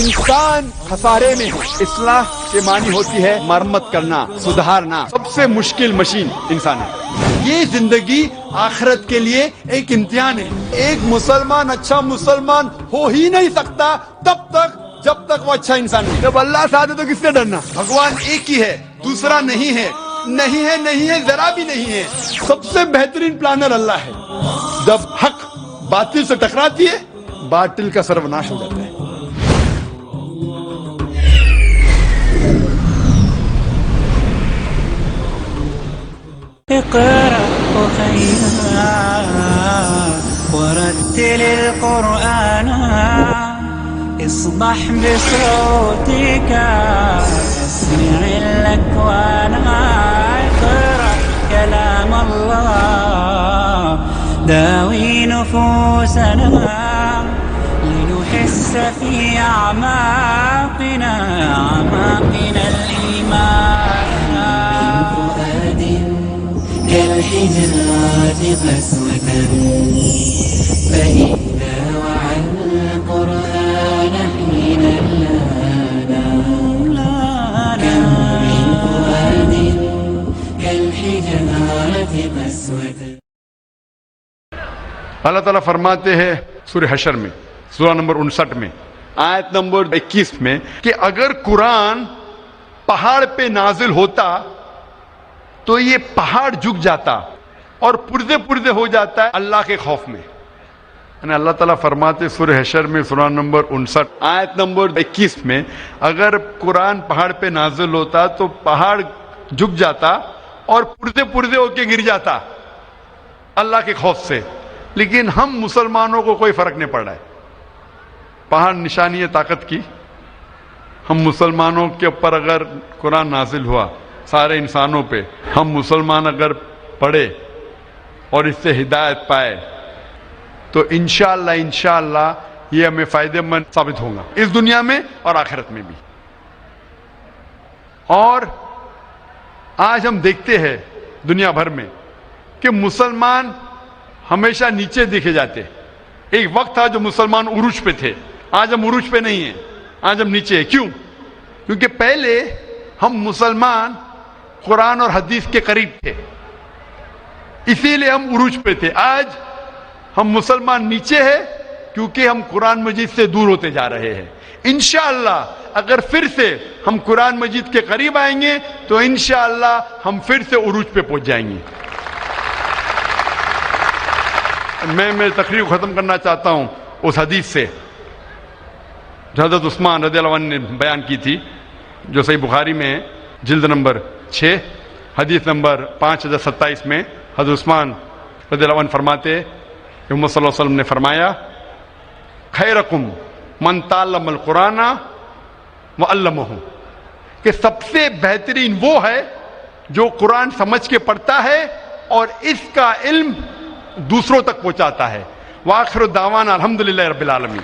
انسان خسارے میں ہے. اصلاح کے معنی ہوتی ہے مرمت کرنا, سدھارنا. سب سے مشکل مشین انسان ہے. یہ زندگی آخرت کے لیے ایک امتحان ہے. ایک مسلمان اچھا مسلمان ہو ہی نہیں سکتا جب تک وہ اچھا انسان نہیں. جب اللہ سے آتے تو کس سے ڈرنا؟ بھگوان ایک ہی ہے, دوسرا نہیں ہے. نہیں ہے ذرا بھی نہیں ہے. سب سے بہترین پلانر اللہ ہے. جب حق باطل سے ٹکراتی ہے, باطل کا سروناش ہو جاتا ہے. اقرأ خيرا ورتل القرآن اصبح بصوتك اسمع الأكوان. اقرأ كلام الله داوي نفوسنا لنحس في أعماقنا الإيمان. فؤاد كالحجارة قسوة فإذا وعى القرآن حين كم من فؤاد كالحجارة قسوة. اللہ تعالیٰ فرماتے ہیں سورہ حشر میں, سورہ نمبر 59 میں, آیت نمبر 21 میں, کہ اگر قرآن پہاڑ پہ نازل ہوتا تو یہ پہاڑ جھک جاتا اور پردے ہو جاتا ہے اللہ کے خوف میں. یعنی اللہ تعالیٰ فرماتے سورہ حشر میں سورہ نمبر 59 آیت نمبر 21 میں, اگر قرآن پہاڑ پہ نازل ہوتا تو پہاڑ جھک جاتا اور پردے ہو کے گر جاتا اللہ کے خوف سے. لیکن ہم مسلمانوں کو کوئی فرق نہیں پڑ رہا ہے. پہاڑ نشانی ہے طاقت کی. ہم مسلمانوں کے اوپر اگر قرآن نازل ہوا, سارے انسانوں پہ, ہم مسلمان اگر پڑھے اور اس سے ہدایت پائے تو انشاءاللہ یہ ہمیں فائدہ مند ثابت ہوگا اس دنیا میں اور آخرت میں بھی. اور آج ہم دیکھتے ہیں دنیا بھر میں کہ مسلمان ہمیشہ نیچے دیکھے جاتے. ایک وقت تھا جو مسلمان عروج پہ تھے, آج ہم عروج پہ نہیں ہیں, آج ہم نیچے ہیں. کیوں؟ کیونکہ پہلے ہم مسلمان قرآن اور حدیث کے قریب تھے, اسی لیے ہم عروج پہ تھے. آج ہم مسلمان نیچے ہیں کیونکہ ہم قرآن مجید سے دور ہوتے جا رہے ہیں. انشاءاللہ اگر پھر سے ہم قرآن مجید کے قریب آئیں گے تو انشاءاللہ ہم پھر سے عروج پہ پہنچ جائیں گے. میں میری تقریر کو ختم کرنا چاہتا ہوں اس حدیث سے جو حضرت عثمان رضی اللہ عنہ نے بیان کی تھی, جو صحیح بخاری میں جلد نمبر 6 حدیث نمبر 5027 میں حضرت عثمان رضی اللہ عنہ فرماتے کہ محمد صلی اللہ علیہ وسلم نے فرمایا, خیرکم من تعلم القرآن وعلمہ, کہ سب سے بہترین وہ ہے جو قرآن سمجھ کے پڑھتا ہے اور اس کا علم دوسروں تک پہنچاتا ہے. وآخر دعوانا الحمدللہ رب العالمین.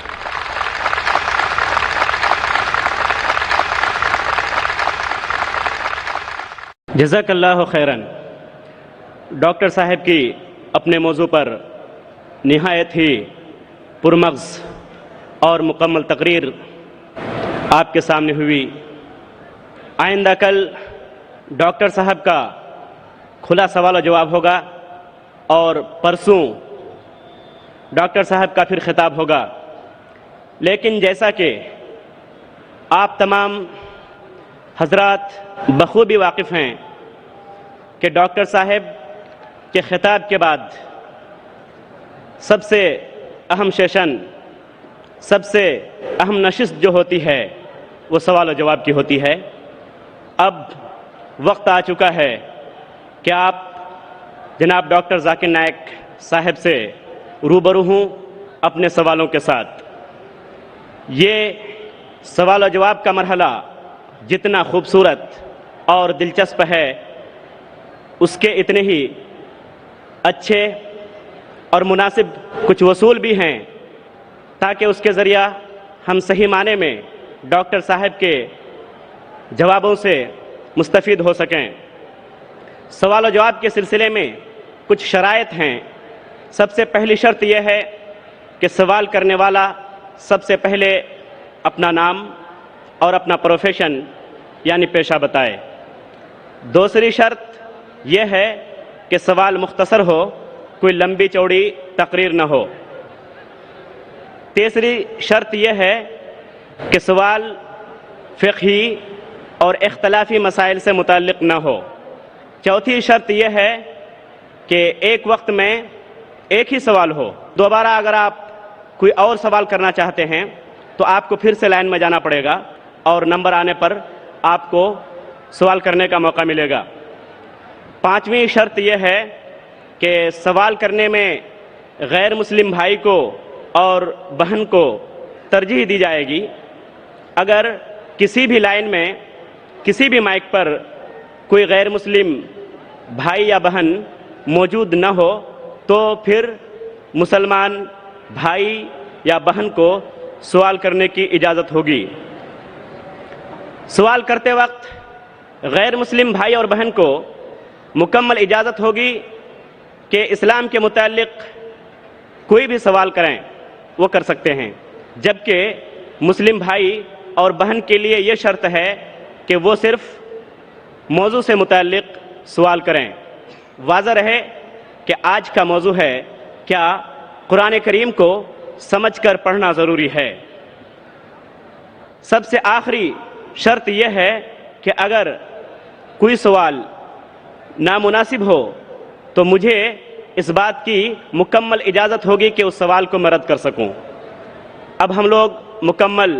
جزاک اللہ خیراً. ڈاکٹر صاحب کی اپنے موضوع پر نہایت ہی پرمغز اور مکمل تقریر آپ کے سامنے ہوئی. آئندہ کل ڈاکٹر صاحب کا کھلا سوال و جواب ہوگا اور پرسوں ڈاکٹر صاحب کا پھر خطاب ہوگا. لیکن جیسا کہ آپ تمام حضرات بخوبی واقف ہیں کہ ڈاکٹر صاحب کے خطاب کے بعد سب سے اہم سیشن, سب سے اہم نشست جو ہوتی ہے وہ سوال و جواب کی ہوتی ہے. اب وقت آ چکا ہے کہ آپ جناب ڈاکٹر ذاکر نائک صاحب سے روبرو ہوں اپنے سوالوں کے ساتھ. یہ سوال و جواب کا مرحلہ جتنا خوبصورت اور دلچسپ ہے اس کے اتنے ہی اچھے اور مناسب کچھ اصول بھی ہیں تاکہ اس کے ذریعہ ہم صحیح معنی میں ڈاکٹر صاحب کے جوابوں سے مستفید ہو سکیں. سوال و جواب کے سلسلے میں کچھ شرائط ہیں. سب سے پہلی شرط یہ ہے کہ سوال کرنے والا سب سے پہلے اپنا نام اور اپنا پروفیشن یعنی پیشہ بتائے۔ دوسری شرط یہ ہے کہ سوال مختصر ہو، کوئی لمبی چوڑی تقریر نہ ہو۔ تیسری شرط یہ ہے کہ سوال فقہی اور اختلافی مسائل سے متعلق نہ ہو۔ چوتھی شرط یہ ہے کہ ایک وقت میں ایک ہی سوال ہو۔ دوبارہ اگر آپ کوئی اور سوال کرنا چاہتے ہیں تو آپ کو پھر سے لائن میں جانا پڑے گا اور نمبر آنے پر آپ کو سوال کرنے کا موقع ملے گا۔ پانچویں شرط یہ ہے کہ سوال کرنے میں غیر مسلم بھائی کو اور بہن کو ترجیح دی جائے گی۔ اگر کسی بھی لائن میں کسی بھی مائک پر کوئی غیر مسلم بھائی یا بہن موجود نہ ہو تو پھر مسلمان بھائی یا بہن کو سوال کرنے کی اجازت ہوگی۔ سوال کرتے وقت غیر مسلم بھائی اور بہن کو مکمل اجازت ہوگی کہ اسلام کے متعلق کوئی بھی سوال کریں وہ کر سکتے ہیں، جبکہ مسلم بھائی اور بہن کے لیے یہ شرط ہے کہ وہ صرف موضوع سے متعلق سوال کریں۔ واضح رہے کہ آج کا موضوع ہے کیا قرآن کریم کو سمجھ کر پڑھنا ضروری ہے۔ سب سے آخری شرط یہ ہے کہ اگر کوئی سوال نامناسب ہو تو مجھے اس بات کی مکمل اجازت ہوگی کہ اس سوال کو میں رد کر سکوں۔ اب ہم لوگ مکمل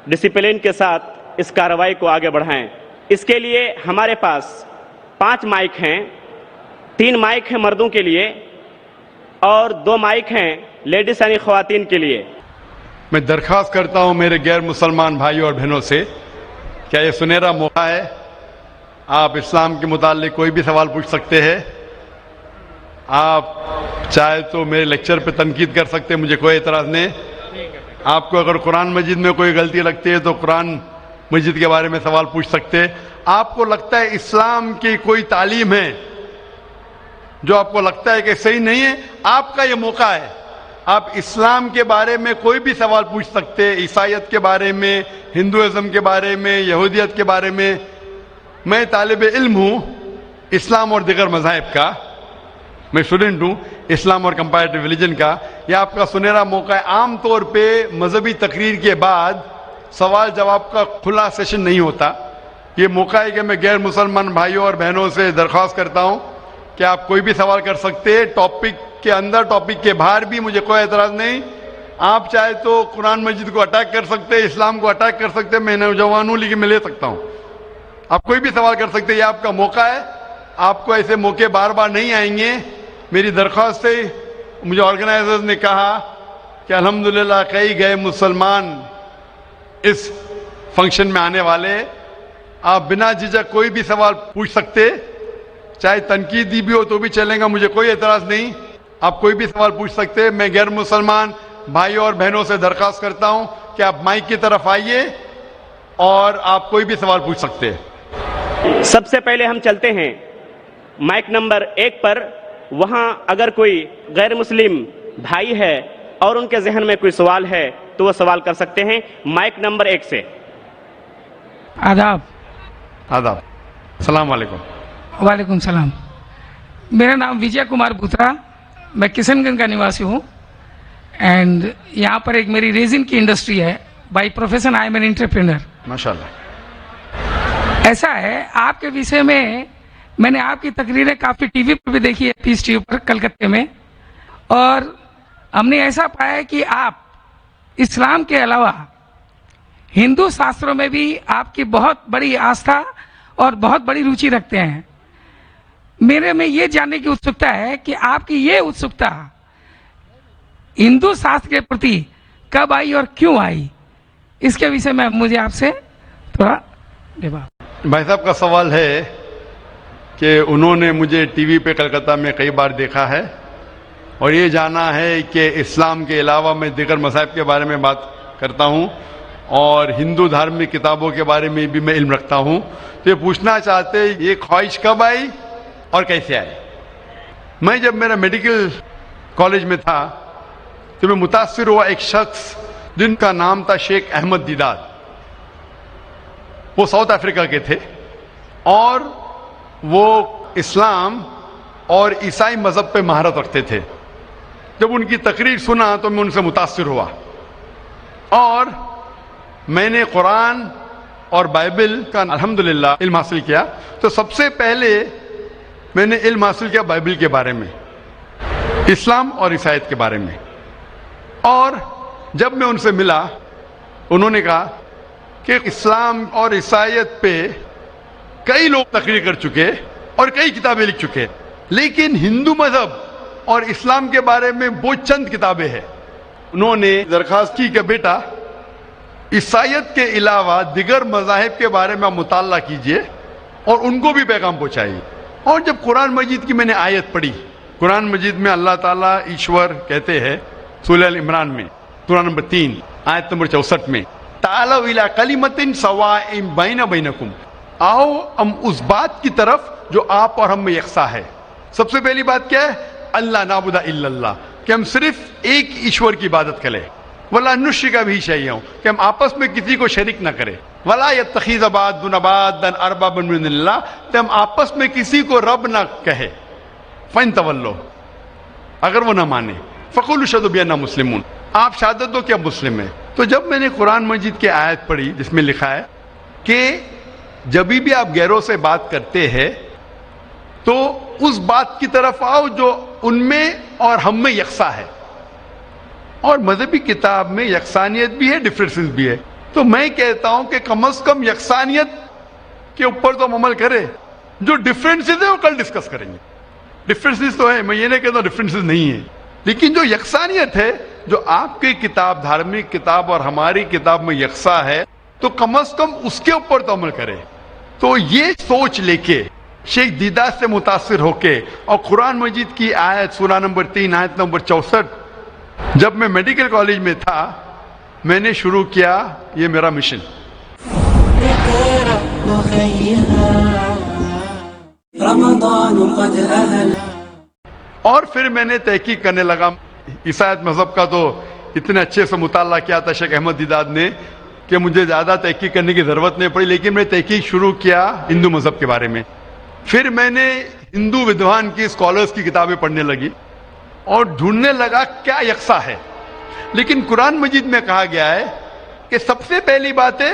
ڈسپلن کے ساتھ اس کارروائی کو آگے بڑھائیں۔ اس کے لیے ہمارے پاس 5 مائک ہیں، 3 مائک ہیں مردوں کے لیے اور 2 مائک ہیں لیڈیز یعنی خواتین کے لیے۔ میں درخواست کرتا ہوں میرے غیر مسلمان بھائیوں اور بہنوں سے، کیا یہ سنہرا موقع ہے؟ آپ اسلام کے متعلق کوئی بھی سوال پوچھ سکتے ہیں۔ آپ چاہے تو میرے لیکچر پہ تنقید کر سکتے ہیں، مجھے کوئی اعتراض نہیں۔ آپ کو اگر قرآن مجید میں کوئی غلطی لگتی ہے تو قرآن مجید کے بارے میں سوال پوچھ سکتے ہیں۔ آپ کو لگتا ہے اسلام کی کوئی تعلیم ہے جو آپ کو لگتا ہے کہ صحیح نہیں ہے، آپ کا یہ موقع ہے۔ آپ اسلام کے بارے میں کوئی بھی سوال پوچھ سکتے ہیں، عیسائیت کے بارے میں، ہندوازم کے بارے میں، یہودیت کے بارے میں۔ میں طالب علم ہوں اسلام اور دیگر مذاہب کا، میں اسٹوڈنٹ ہوں اسلام اور کمپیریٹو ریلیجن کا۔ یہ آپ کا سنہرا موقع ہے۔ عام طور پہ مذہبی تقریر کے بعد سوال جواب کا کھلا سیشن نہیں ہوتا۔ یہ موقع ہے کہ میں غیر مسلمان بھائیوں اور بہنوں سے درخواست کرتا ہوں کہ آپ کوئی بھی سوال کر سکتے ہیں، ٹاپک کے اندر ٹاپک کے باہر بھی، مجھے کوئی اعتراض نہیں۔ آپ چاہے تو قرآن مجید کو اٹیک کر سکتے ہیں، اسلام کو اٹیک کر سکتے ہیں، میں نوجوان ہوں لیکن میں لے سکتا ہوں۔ آپ کوئی بھی سوال کر سکتے ہیں، یہ آپ کا موقع ہے۔ آپ کو ایسے موقع بار بار نہیں آئیں گے۔ میری درخواست ہے، مجھے آرگنائزرز نے کہا کہ الحمدللہ کئی غیر مسلمان اس فنکشن میں آنے والے ہیں۔ آپ بنا جھجک کوئی بھی سوال پوچھ سکتے، چاہے تنقیدی بھی ہو تو بھی چلیں گا، مجھے کوئی اعتراض نہیں۔ آپ کوئی بھی سوال پوچھ سکتے۔ میں غیر مسلمان بھائیوں اور بہنوں سے درخواست کرتا ہوں کہ آپ مائک کی طرف آئیے اور آپ کوئی بھی سوال پوچھ سکتے ہیں۔ سب سے پہلے ہم چلتے ہیں مائک نمبر 1 پر۔ وہاں اگر کوئی غیر مسلم بھائی ہے اور ان کے ذہن میں کوئی سوال ہے تو وہ سوال کر سکتے ہیں مائک نمبر 1 سے۔ آداب۔ آداب، السلام علیکم۔ وعلیکم السلام۔ میرا نام وجے کمار بوترا، میں کشن گنج کا نواسی ہوں اینڈ یہاں پر ایک میری ریزن کی انڈسٹری ہے۔ By profession I am an entrepreneur. ماشاءاللہ۔ ایسا ہے آپ کے وشے میں نے آپ کی تقریریں کافی ٹی وی پر بھی دیکھی ہے، پیس ٹی وی پر کلکتے میں، اور ہم نے ایسا پایا کہ آپ اسلام کے علاوہ ہندو شاستروں میں بھی آپ کی بہت بڑی آستھا اور بہت بڑی روچی رکھتے ہیں۔ میرے میں یہ جاننے کی اتسکتا ہے کہ آپ کی یہ اتسکتا ہندو شاستر کے پرتی کب آئی اور کیوں آئی، اس کے وشے میں مجھے آپ سے تھوڑا بھائی صاحب کا سوال ہے کہ انہوں نے مجھے ٹی وی پہ کلکتہ میں کئی بار دیکھا ہے اور یہ جانا ہے کہ اسلام کے علاوہ میں دیگر مذاہب کے بارے میں بات کرتا ہوں اور ہندو دھارمک کتابوں کے بارے میں بھی میں علم رکھتا ہوں۔ تو یہ پوچھنا چاہتے یہ خواہش کب آئی اور کیسے آئی۔ میں جب میرا میڈیکل کالج میں تھا تو میں متاثر ہوا ایک شخص جن کا نام تھا شیخ احمد دیدار. وہ ساؤتھ افریقہ کے تھے اور وہ اسلام اور عیسائی مذہب پہ مہارت رکھتے تھے. جب ان کی تقریر سنا تو میں ان سے متاثر ہوا اور میں نے قرآن اور بائبل کا الحمدللہ علم حاصل کیا. تو سب سے پہلے میں نے علم حاصل کیا بائبل کے بارے میں، اسلام اور عیسائیت کے بارے میں. اور جب میں ان سے ملا انہوں نے کہا کہ اسلام اور عیسائیت پہ کئی لوگ تقریر کر چکے اور کئی کتابیں لکھ چکے، لیکن ہندو مذہب اور اسلام کے بارے میں وہ چند کتابیں ہیں. انہوں نے درخواست کی کہ بیٹا عیسائیت کے علاوہ دیگر مذاہب کے بارے میں آپ مطالعہ کیجئے اور ان کو بھی پیغام پہنچائیے. اور جب قرآن مجید کی میں نے آیت پڑھی، قرآن مجید میں اللہ تعالیٰ ایشور کہتے ہیں سورہ ال عمران میں سورہ نمبر 3 آیت نمبر 64 میں تعالوا الی کلمۃ سواء بین بینکم، آؤ ہم اس بات کی طرف جو آپ اور ہم میں یکساں ہے. سب سے پہلی بات کیا ہے؟ اللہ نعبد الا اللہ، کہ ہم صرف ایک ایشور کی عبادت کریں. ولا نشرک بہ شیئا، کہ ہم آپس میں کسی کو شریک نہ کریں. ولا یتخذ بعضنا بعضا اربابا من دون اللہ، کہ ہم آپس میں کسی کو رب نہ کہے. فإن تولوا، اگر وہ نہ مانے، فقولوا اشہدوا بأننا مسلمون، آپ شہادت دو کہ اب مسلم ہیں. تو جب میں نے قرآن مجید کی آیت پڑھی جس میں لکھا ہے کہ جب بھی آپ غیروں سے بات کرتے ہیں تو اس بات کی طرف آؤ جو ان میں اور ہم میں یکساں ہے. اور مذہبی کتاب میں یکسانیت بھی ہے، ڈفرینسز بھی ہے. تو میں کہتا ہوں کہ کم از کم یکسانیت کے اوپر تو ہم عمل کریں، جو ڈفرینسز ہے وہ کل ڈسکس کریں گے. ڈفرینسز تو ہے، میں یہ نہیں کہتا ہوں ڈفرینسز نہیں ہے، لیکن جو یکسانیت ہے، جو آپ کی کتاب دھارمک کتاب اور ہماری کتاب میں یکساں ہے، تو کم از کم اس کے اوپر تو عمل کریں. تو یہ سوچ لے کے شیخ دیدار سے متاثر ہو کے اور قرآن مجید کی آیت سورہ نمبر 3 آیت نمبر 64 جب میں میڈیکل کالج میں تھا میں نے شروع کیا یہ میرا مشن. رمضان قد أهل. اور پھر میں نے تحقیق کرنے لگا. عیسائیت مذہب کا تو اتنے اچھے سے مطالعہ کیا تھا شیخ احمد دیدار نے کہ مجھے زیادہ تحقیق کرنے کی ضرورت نہیں پڑی، لیکن میں تحقیق شروع کیا ہندو مذہب کے بارے میں. پھر میں نے ہندو ودوان کی اسکالرز کی کتابیں پڑھنے لگی اور ڈھونڈنے لگا کیا یکساں ہے. لیکن قرآن مجید میں کہا گیا ہے کہ سب سے پہلی بات ہے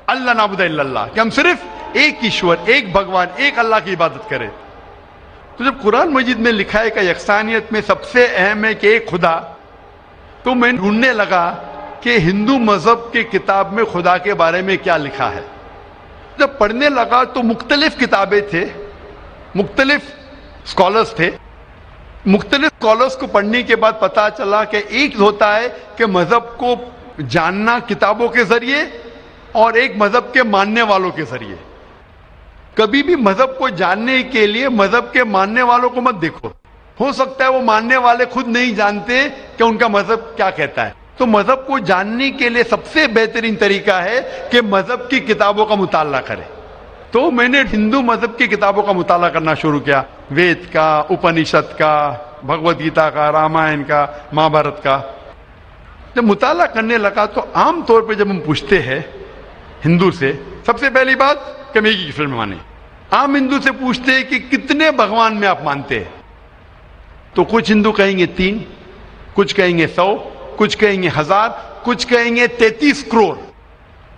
اللہ نعبد الا اللہ، کہ ہم صرف ایک ایشور، ایک بھگوان، ایک اللہ کی عبادت کریں. تو جب قرآن مجید میں لکھا ہے کہ یکسانیت میں سب سے اہم ہے کہ ایک خدا، تو میں ڈھونڈنے لگا کہ ہندو مذہب کی کتاب میں خدا کے بارے میں کیا لکھا ہے. جب پڑھنے لگا تو مختلف کتابیں تھے، مختلف اسکالرز تھے. مختلف اسکالرز کو پڑھنے کے بعد پتا چلا کہ ایک ہوتا ہے کہ مذہب کو جاننا کتابوں کے ذریعے اور ایک مذہب کے ماننے والوں کے ذریعے. کبھی بھی مذہب کو جاننے کے لیے مذہب کے ماننے والوں کو مت دیکھو، ہو سکتا ہے وہ ماننے والے خود نہیں جانتے کہ ان کا مذہب کیا کہتا ہے. تو مذہب کو جاننے کے لیے سب سے بہترین طریقہ ہے کہ مذہب کی کتابوں کا مطالعہ کرے. تو میں نے ہندو مذہب کی کتابوں کا مطالعہ کرنا شروع کیا، وید کا، اپنشد کا، بھگوت گیتا کا، رامائن کا، مہابھارت کا. جب مطالعہ کرنے لگا تو عام طور پہ جب ہم پوچھتے ہیں ہندو سے، سب سے پہلی بات کہ میں ایک ایشور میں مانے. عام ہندو سے پوچھتے ہیں کہ کتنے بھگوان میں آپ مانتے ہیں، تو کچھ ہندو کہیں گے 3، کچھ کہیں گے 100، کچھ کہیں گے 1000، کچھ کہیں گے 33 کروڑ.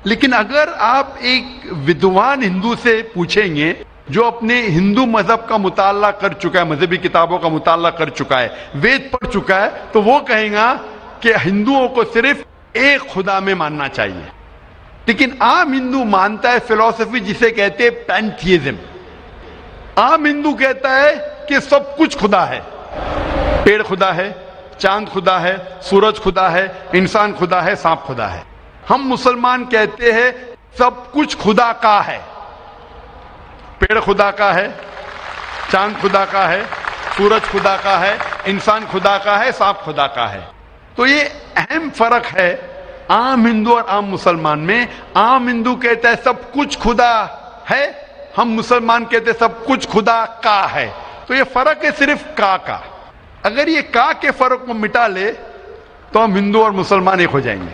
لیکن اگر آپ ایک ودوان ہندو سے پوچھیں گے جو اپنے ہندو مذہب کا مطالعہ کر چکا ہے، مذہبی کتابوں کا مطالعہ کر چکا ہے، وید پڑھ چکا ہے، تو وہ کہیں گا کہ ہندوؤں کو صرف ایک خدا میں ماننا چاہیے. لیکن عام ہندو مانتا ہے فلسفی جسے کہتے ہیں پینتھیزم. عام ہندو کہتا ہے کہ سب کچھ خدا ہے، پیڑ خدا ہے، چاند خدا ہے، سورج خدا ہے، انسان خدا ہے، سانپ خدا ہے. ہم مسلمان کہتے ہیں سب کچھ خدا کا ہے، پیڑ خدا کا ہے، چاند خدا کا ہے، سورج خدا کا ہے، انسان خدا کا ہے، سانپ خدا کا ہے. تو یہ اہم فرق ہے عام ہندو اور عام مسلمان میں. عام ہندو کہتا ہے سب کچھ خدا ہے، ہم مسلمان کہتے ہیں سب کچھ خدا کا ہے. تو یہ فرق ہے صرف کا. اگر یہ کا کے فرق کو مٹا لے تو ہم ہندو اور مسلمان ایک ہو جائیں گے.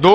2,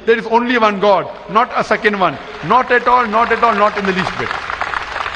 There is only one God, not a second one, not at all, not at all, not in the least bit.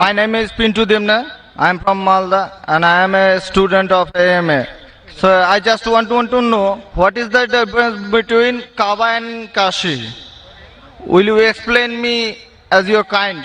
My name is Pintu Dimna. I am from Malda and I am a student of AMA. So I just want to know what is the difference between Kaaba and Kashi. Will you explain me as your kind?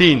3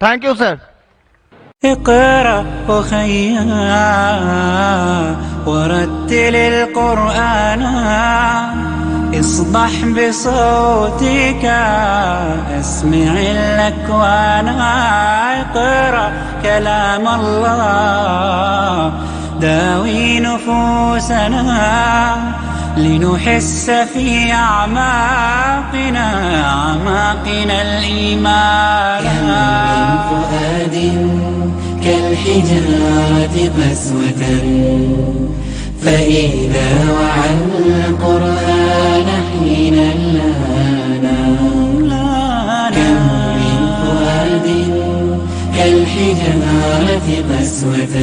Thank you, sir. اقرأ أخيا ورتل القرآن اصبح بصوتك اسمع الأكوان اقرأ كلام الله داوي نفوسنا لنحس في أعماقنا الإيمان. كم من فؤاد كالحجارة قسوة فإذا وعى القرآن حين لانا. كم من فؤاد كالحجارة قسوة